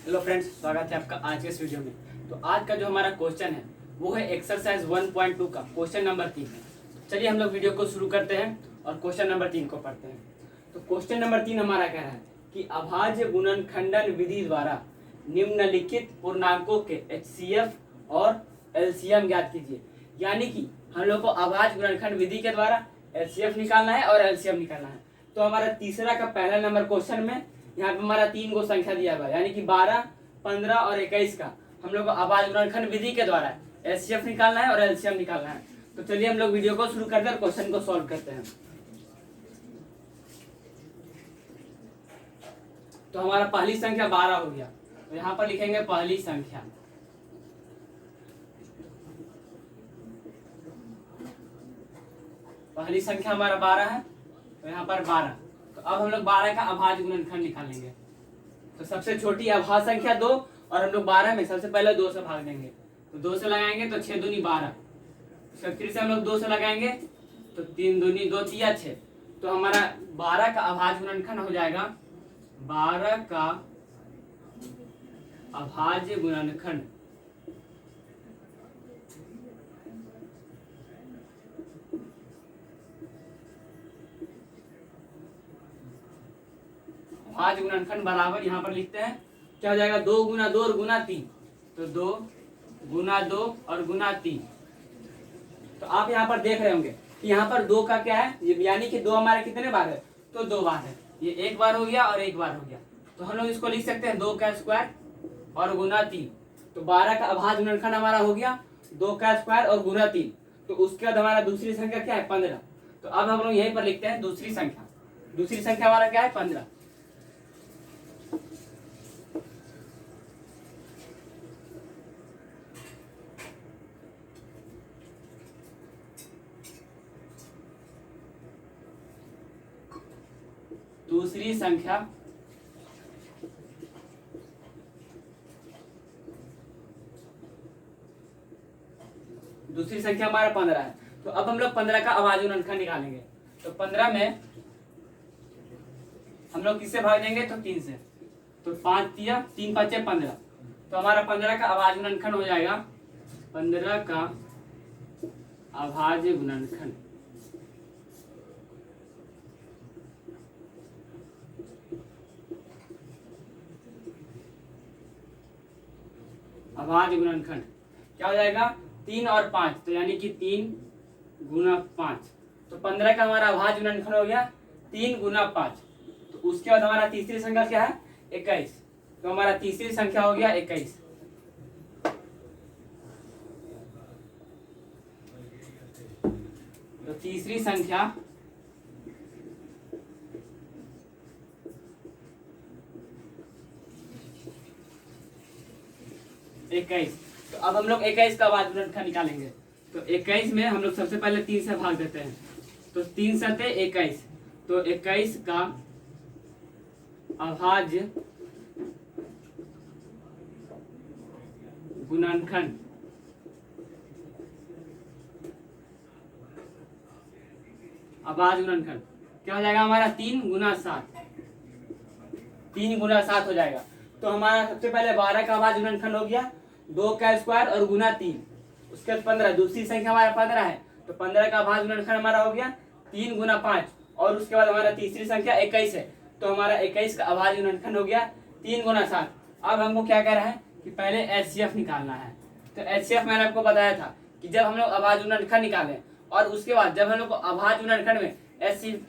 Hello friends, स्वागत है आपका आज के इस वीडियो में। तो आज का जो हमारा क्वेश्चन है वो है एक्सरसाइज 1.2 का क्वेश्चन नंबर 3 है। चलिए हम लोग वीडियो को शुरू करते हैं और क्वेश्चन नंबर 3 को पढ़ते हैं। तो क्वेश्चन नंबर 3 हमारा कह रहा है कि अभाज्य गुणनखंडन विधि द्वारा निम्नलिखित पूर्णांकों के HCF और LCM ज्ञात कीजिए। यानी कि हम लोग को अभाज्य गुणनखंड विधि के द्वारा HCF निकालना है और LCM निकालना है। तो हमारा तीसरा का पहला नंबर क्वेश्चन में यहाँ पे हमारा 3 गो संख्या दिया हुआ है, यानी कि 12, 15 और 21 का हम लोग को अभाज्य गुणनखंड विधि के द्वारा HCF निकालना है और LCM निकालना है। तो चलिए हम लोग वीडियो को शुरू करते हैं और क्वेश्चन को सॉल्व करते हैं। तो हमारा पहली संख्या 12 हो गया, तो यहाँ पर लिखेंगे पहली संख्या। पहली संख्या हमारा 12 है, तो यहाँ पर 12। तो अब हम लोग 12 का अभाज्य गुणनखंड निकालेंगे। तो सबसे छोटी अभाज्य संख्या 2 और हम लोग 12 में सबसे पहले 2 से भाग देंगे। तो 2 से लगाएंगे तो 6 दूनी 12। फिर से हम लोग 2 से लगाएंगे तो 3 दूनी 2 तिया 6। तो हमारा 12 का अभाज्य गुणनखंड हो जाएगा 12 का अभाज्य गुणनखंड अभाज्य गुणनखंड बराबर यहाँ पर लिखते हैं क्या हो जाएगा 2 गुना 2 और गुना 3। तो 2 गुना 2 और गुना 3। तो आप यहाँ पर देख रहे होंगे कि यहाँ पर 2 का क्या है, यानी कि 2 हमारे कितने बार है, तो 2 बार है। ये एक बार हो गया और एक बार हो गया। तो हम लोग इसको लिख सकते हैं 2 का स्क्वायर और गुना 3। तो 12 का अभाज्य गुणनखंड हमारा हो गया 2 का स्क्वायर और गुना 3। तो उसके बाद हमारा दूसरी संख्या क्या है 15। तो अब हम लोग यहीं पर लिखते हैं दूसरी संख्या। दूसरी संख्या हमारा क्या है 15। दूसरी संख्या हमारा 15 है। तो अब हम लोग 15 का अभाज्य गुणनखंड निकालेंगे। तो 15 में हम लोग किससे भाग देंगे, तो 3 से। तो 5 तिया 3 5 15। तो हमारा 15 का अभाज्य गुणनखंड हो जाएगा 15 का अभाज्य गुणनखंड अभाज्य गुणनखंड क्या हो जाएगा 3 और 5। तो यानी कि 3 गुना 5। तो 15 का हमारा अभाज्य गुणनखंड हो गया 3 गुना 5। तो उसके बाद हमारा तीसरी संख्या क्या है 21। तो हमारा तीसरी संख्या हो गया 21। तो तीसरी संख्या इक्कीस। तो अब हम लोग 21 का अभाज्य गुणनखंड निकालेंगे। तो 21 में हम लोग सबसे पहले 3 से भाग देते हैं। तो 3 सते 21। तो 21 का अभाज्य गुणनखंड क्या हो जाएगा हमारा 3 गुना 7। 3 गुना 7 हो जाएगा। तो हमारा सबसे पहले 12 का अभाज्य गुणनखंड हो गया 2 का स्क्वायर और गुना 3। उसके बाद 15, दूसरी संख्या हमारा 15 है। तो 15 का अभाज्य गुणनखंड हमारा हो गया 3 गुना 5। और उसके बाद हमारा तीसरी संख्या 21 है। तो हमारा 21 का अभाज्य गुणनखंड हो गया 3 गुना 7। अब हमको क्या कह रहा है कि पहले HCF निकालना है। तो HCF मैंने आपको बताया था कि जब हम लोग अभाज्य गुणनखंड निकालें और उसके बाद जब हम लोग को अभाज्य गुणनखंड में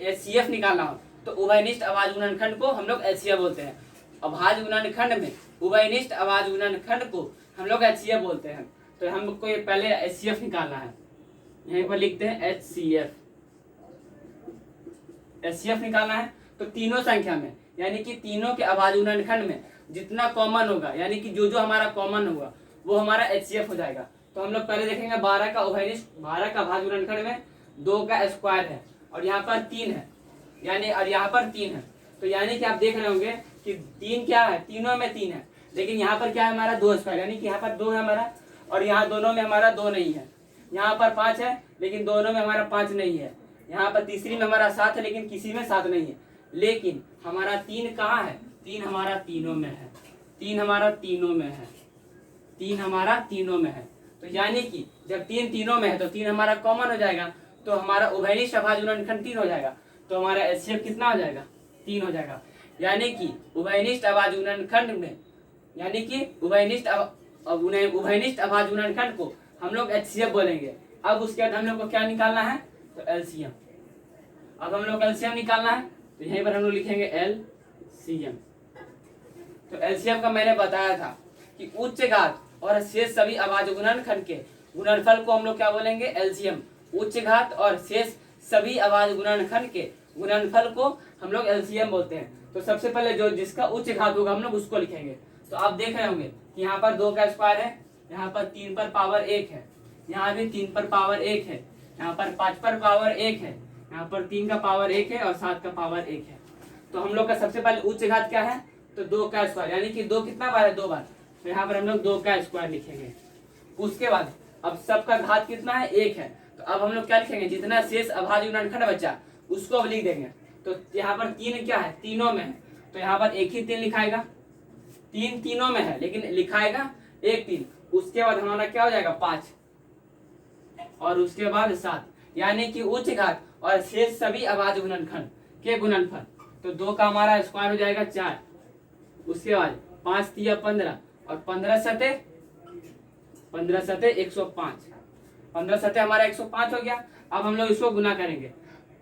HCF निकालना हो तो उभयनिष्ठ अभाज्य गुणनखंड को हम लोग HCF बोलते हैं। अभाज्य गुणनखंड में उभयनिष्ठ अभाज्य गुणनखंड को हम लोग HCF बोलते हैं। तो हमको ये पहले HCF निकालना है। यहीं पर लिखते हैं HCF निकालना है। तो तीनों संख्या में यानी कि तीनों के अभाज्य गुणनखंड में जितना कॉमन होगा, यानी कि जो जो हमारा कॉमन होगा वो हमारा HCF हो जाएगा। तो हम लोग पहले देखेंगे 12 का अभाज्य गुणनखंड में 2 का स्क्वायर है और यहाँ पर 3 है, यानी और यहाँ पर 3 है। तो यानी कि आप देख रहे होंगे कि 3 क्या है, तीनों में 3 है। लेकिन यहाँ पर क्या है हमारा 2 स्क्वायर, यानी कि यहाँ पर 2 है हमारा और यहाँ दोनों में हमारा 2 नहीं है। यहाँ पर 5 है लेकिन दोनों में हमारा 5 नहीं है। यहाँ पर तीसरी में हमारा 7 है लेकिन किसी में 7 नहीं है। लेकिन हमारा 3 कहाँ है, 3 हमारा तीनों में है। तीन हमारा तीनों में है, तीन हमारा तीनों में है। तो यानी कि जब तीन तीनों में है तो तीन हमारा कॉमन हो जाएगा, तो हमारा उभयनिष्ठ अभाज्य गुणनखंड 3 हो जाएगा, तो हमारा एचसीएफ कितना हो जाएगा, 3 हो जाएगा। यानी कि उभयनिष्ठ अभाज्य गुणनखंड में, यानी कि उभयनिष्ठ अभाज्य गुणनखंड को हम लोग एचसीएफ बोलेंगे। अब उसके बाद हम लोग को क्या निकालना है, तो एलसीएम। अब हम लोग एलसीएम निकालना है, तो यहीं पर हम लोग लिखेंगे एलसीएम। तो एलसीएम का मैंने बताया था कि उच्च घात और शेष सभी अभाज्य गुणनखंड के गुणनफल को हम लोग क्या बोलेंगे, एलसीएम। उच्च घात और शेष सभी अभाज्य गुणनखंड के गुणनफल को हम लोग एलसीएम बोलते हैं। तो सबसे पहले जो जिसका उच्च घात होगा हम लोग उसको लिखेंगे। तो आप देख रहे होंगे कि यहाँ पर 2 का स्क्वायर है, यहाँ पर 3 पर पावर 1 है, यहाँ भी 3 पर पावर 1 है, यहाँ पर 5 पर पावर 1 है, यहाँ पर 3 का पावर 1 है और 7 का पावर 1 है। तो हम लोग का सबसे पहले उच्च घात क्या है, तो 2 का स्क्वायर, यानी कि 2 कितना बार है, 2 बार। तो यहाँ पर हम लोग 2 का स्क्वायर लिखेंगे। उसके बाद अब सबका घात कितना है, 1 है। तो अब हम लोग क्या लिखेंगे, जितना शेष अभाज्य गुणनखंड बचा उसको अब लिख देंगे। तो यहाँ पर 3 क्या है, तीनों में है, तो यहाँ पर एक ही 3 लिखाएगा। 3 तीनों में है लेकिन लिखाएगा एक 3। उसके बाद हमारा क्या हो जाएगा, 5 और उसके बाद 7, यानी कि उच्च घात और शेष सभी अभाज्य गुणनखंड के गुणनफल। तो 2 का हमारा स्क्वायर हो जाएगा 4, उसके बाद 5 तिया 15 और 15 सते 105, 15 सते हमारा 105 हो गया। अब हम लोग इसको गुना करेंगे,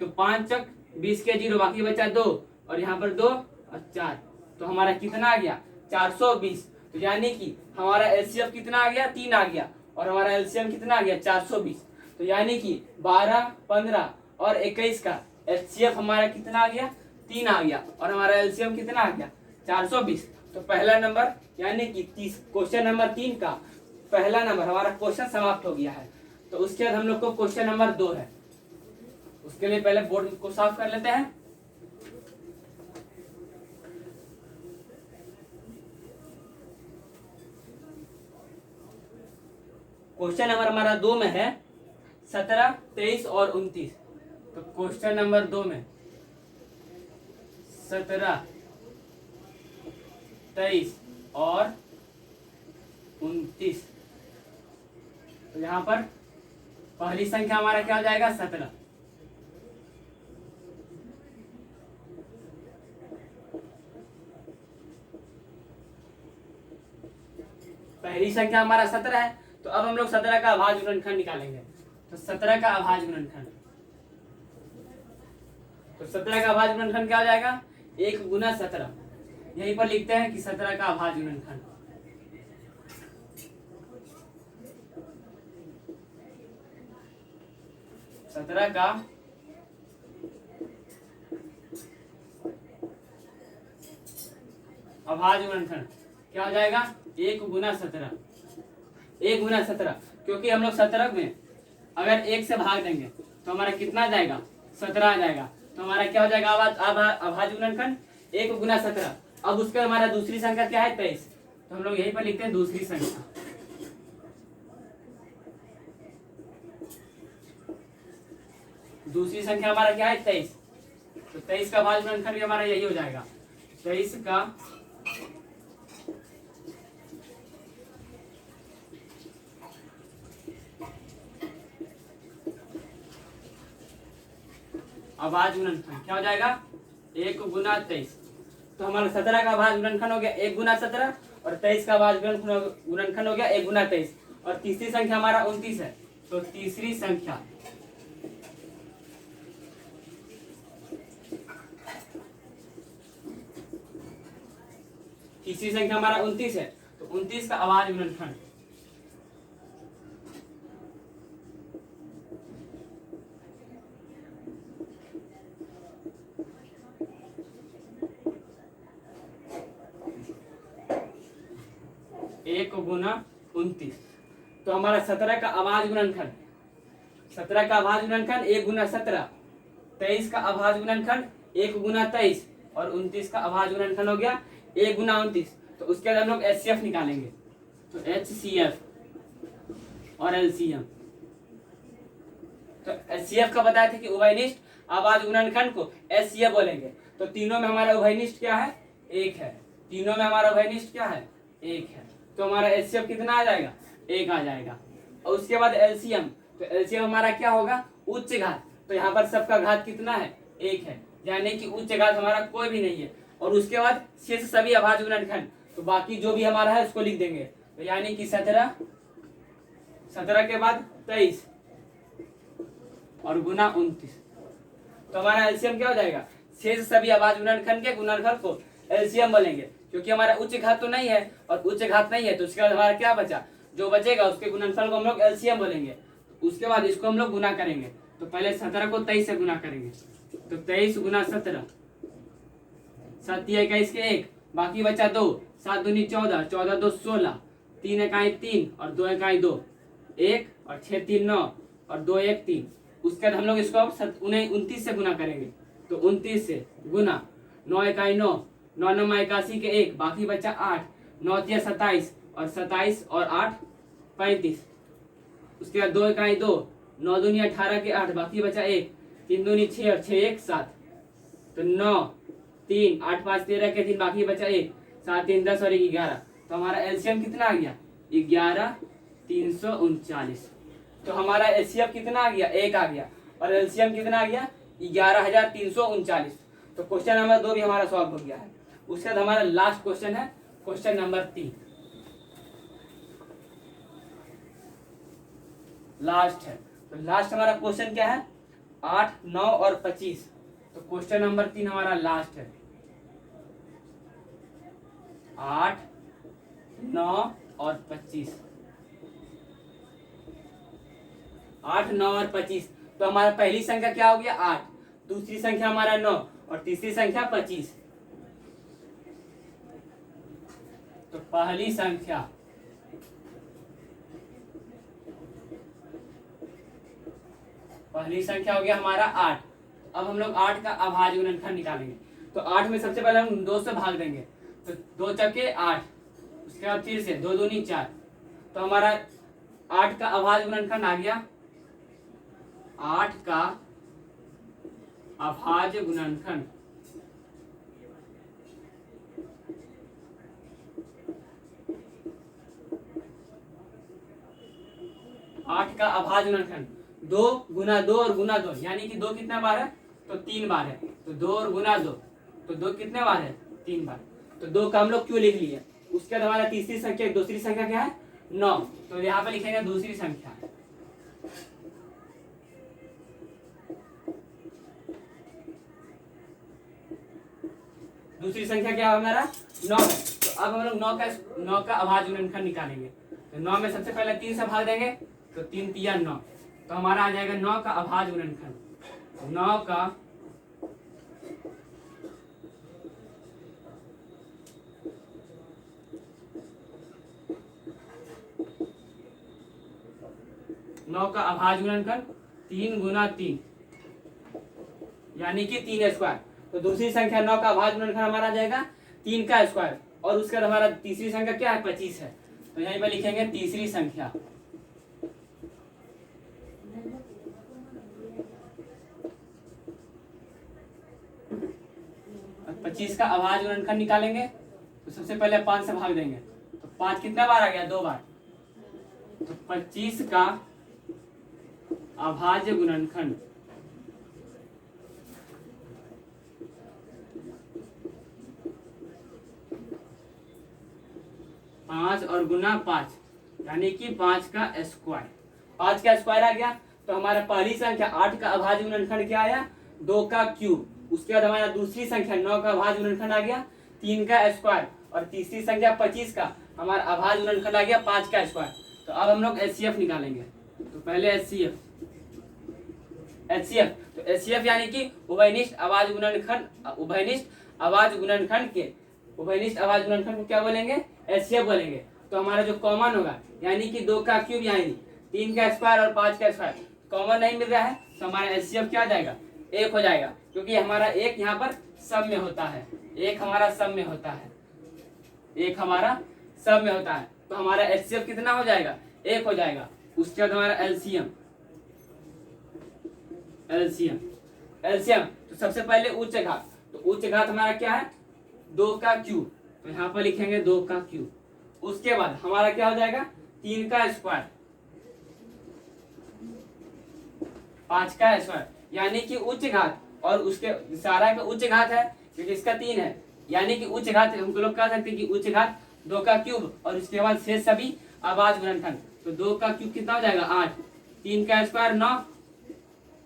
तो 5 चक 20 के 0, बाकी बचा 2 और यहाँ पर 2 और 4, तो हमारा कितना आ गया, 420। तो यानी कि हमारा एलसीएम कितना आ गया, 3 आ गया, और हमारा एलसीएम कितना आ गया, 420। तो यानी कि 12, 15 और 21 का एचसीएफ हमारा कितना आ गया, 3 आ गया, और हमारा एलसीएम कितना आ गया, 420। तो पहला नंबर यानी कि क्वेश्चन नंबर 3 का पहला नंबर हमारा क्वेश्चन समाप्त हो गया है। तो उसके बाद हम लोग को क्वेश्चन नंबर 2 है, उसके लिए पहले बोर्ड को साफ कर लेते हैं। क्वेश्चन नंबर हमारा 2 में है 17, 23 और 29। तो क्वेश्चन नंबर 2 में 17, 23 और 29। तो यहाँ पर पहली संख्या हमारा क्या हो जाएगा, 17। पहली संख्या हमारा 17 है। तो अब हम लोग 17 का अभाज्य गुणनखंड निकालेंगे। तो 17 का अभाज्य गुणनखंड, तो 17 का अभाज्य गुणनखंड क्या हो जाएगा, 1 गुना 17। यहीं पर लिखते हैं कि 17 का अभाज्य गुणनखंड, सत्रह का अभाज्य गुणनखंड क्या हो जाएगा, 1 गुना 17। 1 गुना 17, क्योंकि हम लोग 17 में अगर 1 से भाग देंगे तो हमारा कितना आ जाएगा, 17 आ जाएगा। तो हमारा क्या हो जाएगा, अभाज्य गुणनखंड 1 गुना 17। अब उसके हमारा दूसरी संख्या क्या है, 23। तो हम लोग यहीं पर लिखते हैं दूसरी संख्या। दूसरी संख्या हमारा क्या है, 23। तो 23 का अभाज्य गुणनखंड भी हमारा यही हो जाएगा, 23 का अभाज्य गुणनखंड क्या हो जाएगा, 1 गुना 23। तो हमारा 17 का अभाज्य गुणनखंड हो गया 1 गुना 17 और 23 का अभाज्य गुणनखंड हो गया 1 गुना 23। और तीसरी संख्या हमारा 29 है। तो तीसरी संख्या हमारा 29 है। तो 29 का अभाज्य गुणनखंड एक गुना 29। तो हमारा 17 का अभाज्य गुणनखंड, 17 का अभाज्य गुणनखंड 1 गुना 17, 23 का अभाज्य गुणनखंड 1 गुना 23 और 29 का अभाज्य गुणनखंड हो गया 1 गुना 29। तो उसके बाद हम लोग एचसीएफ निकालेंगे। तो एचसीएफ और एलसीएम। तो एचसीएफ का बताया था कि उभयनिष्ठ अभाज्य गुणनखंड को एचसीएफ बोलेंगे। तो तीनों में हमारा उभयनिष्ठ क्या है, 1 है। तीनों में हमारा उभयनिष्ठ क्या है, 1 है। तो हमारा एचसीएफ कितना आ जाएगा, 1 आ जाएगा। और उसके बाद एलसीएम, तो एलसीएम हमारा क्या होगा, उच्च घात। तो यहाँ पर सबका घात कितना है, 1 है, यानी कि उच्च घात हमारा कोई भी नहीं है। और उसके बाद शेष सभी अभाज्य गुणनखंड, तो बाकी जो भी हमारा है उसको लिख देंगे। तो यानी कि 17 के बाद 23 और गुना 29, तो हमारा एलसीएम क्या हो जाएगा, शेष सभी अभाज्य गुणनखंड के गुणनफल को एलसीएम बोलेंगे, क्योंकि हमारा उच्च घात तो नहीं है और उच्च घात नहीं है, तो उसके बाद हमारा क्या बचा, जो बचेगा उसके गुणनफल को हम लोग एलसीएम बोलेंगे। उसके बाद इसको हम लोग गुना करेंगे, तो पहले 17 को 23 से गुना करेंगे, तो 23 गुना 17, 7 21 के 1, बाकी बचा 2, 7 दूनी 14, 14 2 16, 3 इकाई 3 और 2 इकाई 2, 1 और 6 3 9 और 2 1 3। उसके बाद हम लोग इसको अब 29 से गुना करेंगे, तो 29 से गुना 9 इकाई 9, 9 9 81 के 1, बाकी बचा 8, 9 3 27 और 27 और 8 35। उसके बाद 2 इकाई 2, 9 दूनी 18 के 8, बाकी बचा 1, 3 दूनी 6 और 6 1 7, तो 9 3 8 5 13 के 3, बाकी बचा 1, 7 3 10 और 1 11। तो हमारा एलसीएम कितना आ गया, 11 339। तो हमारा एलसीएम कितना आ गया, 1 आ गया, और एलसीएम कितना आ गया, 11,339। तो क्वेश्चन नंबर 2 भी हमारा सॉल्व हो गया है। उसके बाद हमारा लास्ट क्वेश्चन है क्वेश्चन नंबर 3, लास्ट है। तो लास्ट हमारा क्वेश्चन क्या है, 8 9 और 25। तो क्वेश्चन नंबर 3 हमारा लास्ट है, 8 9 और 25, 8 9 और 25। तो हमारा पहली संख्या क्या हो गया, 8, दूसरी संख्या हमारा 9 और तीसरी संख्या 25। तो पहली संख्या हो गया हमारा 8। अब हम लोग 8 का अभाज्य गुणनखंड निकालेंगे। तो 8 में सबसे पहले हम 2 से भाग देंगे, तो 2 चौके 8, उसके बाद फिर से 2 दूनी 4। तो हमारा 8 का अभाज्य गुणनखंड आ गया, 8 का अभाज्य गुणनखंड, आठ का अभाज्य गुणनखंड 2 गुना 2 और गुना 2, यानी कि 2 कितना बार है, तो 3 बार है। तो 2 और गुना 2, तो 2 कितने बार है, 3 बार। तो 2 का हम लोग क्यों लिख लिए। उसके बाद हमारा तीसरी संख्या, दूसरी संख्या क्या है, 9। तो यहाँ पे लिखेंगे दूसरी संख्या, दूसरी संख्या क्या है हमारा, 9 है। तो अब हम लोग 9 का अभाज्य गुणनखंड निकालेंगे। तो 9 में सबसे पहले 3 से भाग देंगे, तो 3 3 9, तो हमारा आ जाएगा 9 का अभाज्य गुणनखंड, 9 का अभाज्य गुणनखंड 3 गुना 3, यानी कि 3 स्क्वायर। तो दूसरी संख्या 9 का अभाज्य गुणनखंड हमारा आ जाएगा 3 का स्क्वायर। और उसके बाद हमारा तीसरी संख्या क्या है, 25 है। तो यहीं पर लिखेंगे तीसरी संख्या, और 25 का अभाज्य गुणनखंड निकालेंगे। तो सबसे पहले 5 से भाग देंगे, तो 5 कितना बार आ गया, 2 बार। तो 25 का अभाज्य गुणनखंड 5 और गुना 5, यानी कि 5 का स्क्वायर, 5 का स्क्वायर आ गया। तो हमारा पहली संख्या 8 का अभाज्य गुणनखंड क्या आया, 2 का क्यूब। उसके बाद हमारा दूसरी संख्या 9 का अभाज्य गुणनखंड आ गया 3 का स्क्वायर, और तीसरी संख्या 25 का हमारा अभाज्य गुणनखंड आ गया 5 का स्क्वायर। तो अब हम लोग एचसीएफ निकालेंगे। तो पहले एचसीएफ, तो एचसीएफ यानी कि उभयनिष्ठ अभाज्य गुणनखंड, उभयनिष्ठ अभाज्य गुणनखंड को क्या बोलेंगे, एचसीएफ बोलेंगे। तो हमारा जो कॉमन होगा, यानी कि 2 का क्यूब, यानी 3 का स्क्वायर और 5 का स्क्वायर, कॉमन नहीं मिल रहा है, तो हमारा एचसीएफ क्या आ जाएगा, 1 हो जाएगा, क्योंकि हमारा 1 यहाँ पर सब में होता है, 1 हमारा सब में होता है, 1 हमारा सब में होता है। तो हमारा एचसीएफ कितना हो जाएगा, 1 हो जाएगा। उसके बाद हमारा एलसीएम, तो सबसे पहले उच्च घात। तो उच्च घात हमारा क्या है, 2 का क्यूब। तो यहाँ पर लिखेंगे 2 का क्यूब। उसके बाद हमारा क्या हो जाएगा 3 का स्क्वायर, 5 का स्क्वायर, यानी कि उच्च घात, और उसके सारा का उच्च घात है क्योंकि इसका 3 है, यानी कि उच्च घात हम लोग कह सकते हैं कि उच्च घात 2 का क्यूब, और उसके बाद शेष सभी अभाज्य गुणनखंड। तो 2 का क्यूब कितना हो जाएगा 8, 3 का स्क्वायर 9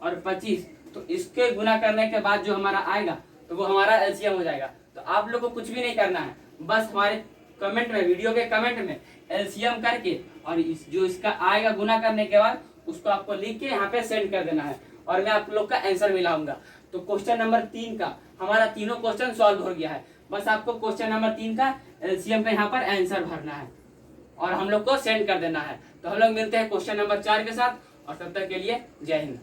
और 25। तो इसके गुना करने के बाद जो हमारा आएगा तो वो हमारा एलसीएम हो जाएगा। तो आप लोग को कुछ भी नहीं करना है, बस हमारे कमेंट में, वीडियो के कमेंट में एलसीएम करके और जो इसका आएगा गुना करने के बाद उसको आपको लिख के यहाँ पे सेंड कर देना है, और मैं आप लोग का आंसर मिलाऊंगा। तो क्वेश्चन नंबर 3 का हमारा तीनों क्वेश्चन सॉल्व हो गया है। बस आपको क्वेश्चन नंबर 3 का एलसीएम का यहाँ पर आंसर भरना है और हम लोग को सेंड कर देना है। तो हम लोग मिलते हैं क्वेश्चन नंबर 4 के साथ, और तब तक के लिए जय हिंद।